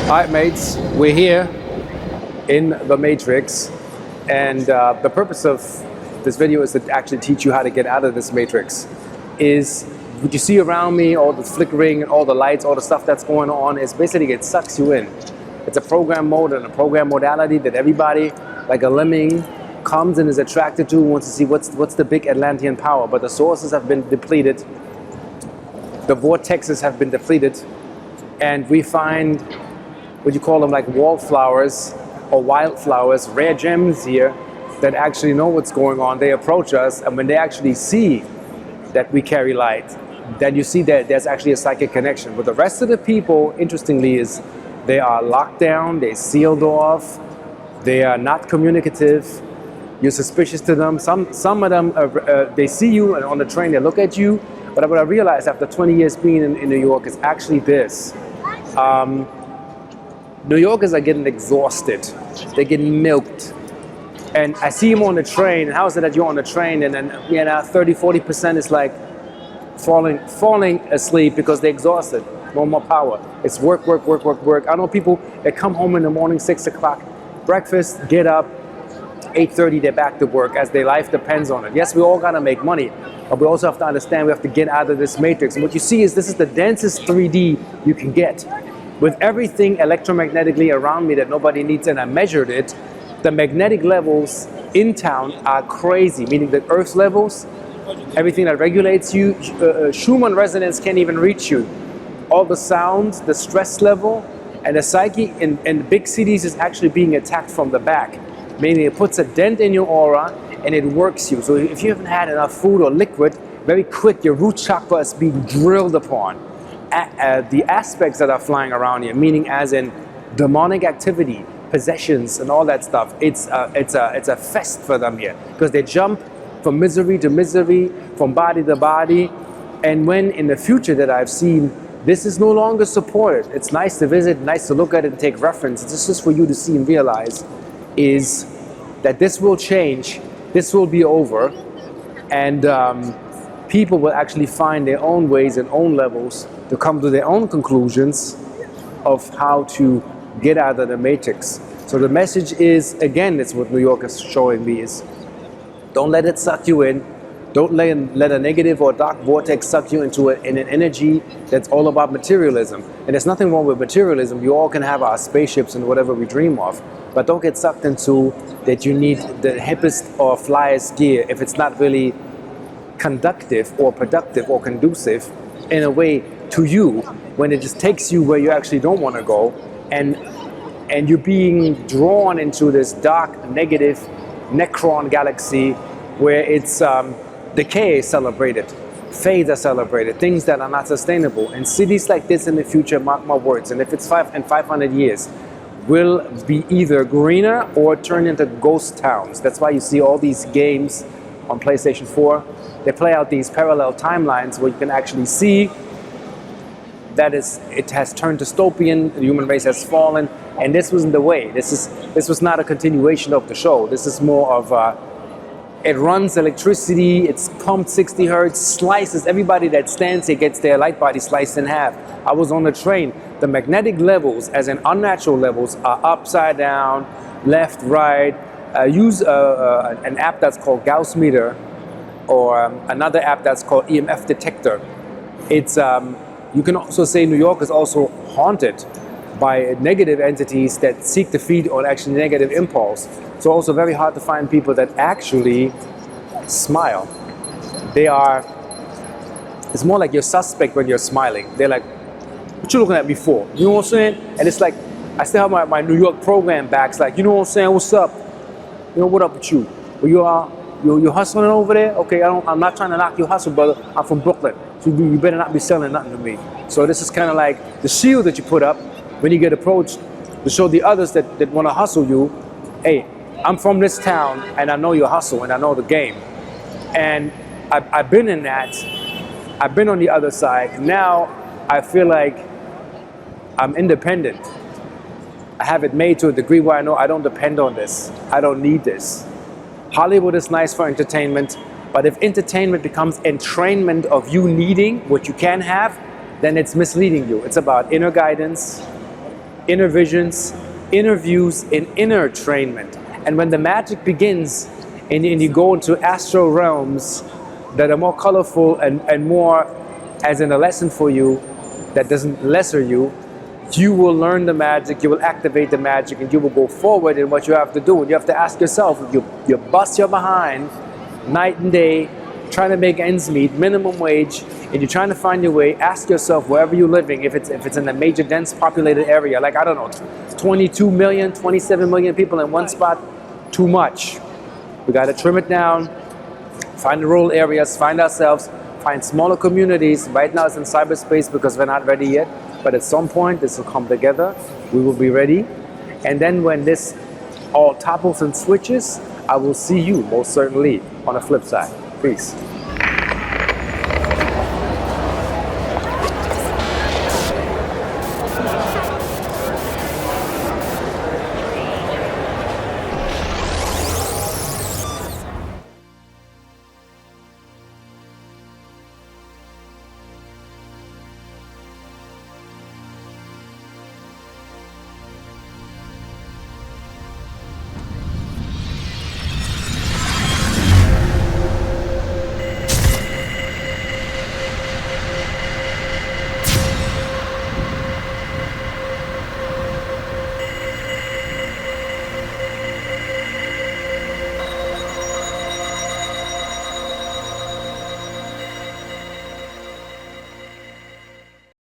Alright mates, we're here in the Matrix, and the purpose of this video is to actually teach you how to get out of this Matrix. Is what you see around me, all the flickering and all the lights, all the stuff that's going on, is basically it sucks you in. It's a program mode and a program modality that everybody, like a lemming, comes and is attracted to, wants to see what's the big Atlantean power, but the sources have been depleted, the vortexes have been depleted, and we find what you call them, like wallflowers or wildflowers, rare gems here that actually know what's going on. They approach us, and when they actually see that we carry light, then you see that there's actually a psychic connection. But the rest of the people, interestingly, is they are locked down, they're sealed off, they are not communicative, you're suspicious to them. Some of them, they see you and on the train, they look at you, but what I realized after 20 years being in New York is actually this. New Yorkers are getting exhausted. They're getting milked. And I see them on the train, and how is it that you're on the train and then 30-40% is like falling asleep because they're exhausted. No more power. It's work. I know people that come home in the morning, 6 o'clock, breakfast, get up, 8:30, they're back to work as their life depends on it. Yes, we all gotta make money, but we also have to understand we have to get out of this matrix. And what you see is this is the densest 3D you can get. With everything electromagnetically around me that nobody needs, and I measured it, the magnetic levels in town are crazy, meaning that Earth's levels, everything that regulates you, Schumann resonance can't even reach you. All the sounds, the stress level, and the psyche in big cities is actually being attacked from the back, meaning it puts a dent in your aura and it works you. So if you haven't had enough food or liquid, very quick, your root chakra is being drilled upon. The aspects that are flying around here, meaning as in demonic activity, possessions, and all that stuff, it's a fest for them here, because they jump from misery to misery, from body to body. And when in the future that I've seen, this is no longer supported. It's nice to visit, nice to look at it and take reference. It's just for you to see and realize is that this will change, this will be over, and people will actually find their own ways and own levels to come to their own conclusions of how to get out of the matrix. So the message is, again, it's what New York is showing me, is don't let it suck you in. Don't let a negative or dark vortex suck you into an energy that's all about materialism. And there's nothing wrong with materialism. You all can have our spaceships and whatever we dream of, but don't get sucked into that you need the hippest or flyest gear if it's not really conductive or productive or conducive in a way to you, when it just takes you where you actually don't want to go, and you're being drawn into this dark, negative Necron galaxy where it's decay is celebrated, fades are celebrated, things that are not sustainable. And cities like this in the future, mark my words, and if it's 500 years, will be either greener or turn into ghost towns. That's why you see all these games on PlayStation 4. They play out these parallel timelines where you can actually see that it has turned dystopian, the human race has fallen, and this wasn't the way. This was not a continuation of the show. This is more of it runs electricity, it's pumped 60 hertz, slices, everybody that stands here gets their light body sliced in half. I was on the train, the magnetic levels, as in unnatural levels, are upside down, left, right. Use an app that's called Gauss meter, or another app that's called EMF detector. It's you can also say New York is also haunted by negative entities that seek to feed on actually negative impulse. So also very hard to find people that actually smile. It's more like you're suspect when you're smiling. They're like, what you looking at me for? You know what I'm saying? And it's like, I still have my New York program back. It's like, you know what I'm saying? What's up? You know, what up with you? Well, you hustling over there? Okay, I'm not trying to knock your hustle, brother. I'm from Brooklyn. So you better not be selling nothing to me. So this is kind of like the shield that you put up when you get approached to show the others that want to hustle you, hey, I'm from this town and I know your hustle and I know the game. And I've been in that. I've been on the other side. Now I feel like I'm independent. I have it made to a degree where I know I don't depend on this. I don't need this. Hollywood is nice for entertainment, but if entertainment becomes entrainment of you needing what you can have, then it's misleading you. It's about inner guidance, inner visions, inner views, and inner trainment. And when the magic begins and you go into astral realms that are more colorful and more as in a lesson for you that doesn't lesser you, you will learn the magic, you will activate the magic, and you will go forward in what you have to do. And you have to ask yourself, if you bust your behind night and day, trying to make ends meet, minimum wage, and you're trying to find your way, ask yourself wherever you're living, if it's in a major dense populated area, like I don't know, 22 million, 27 million people in one spot, too much. We got to trim it down, find the rural areas, find ourselves, find smaller communities. Right now it's in cyberspace because we're not ready yet, but at some point this will come together, we will be ready. And then when this all topples and switches, I will see you most certainly on the flip side. Peace.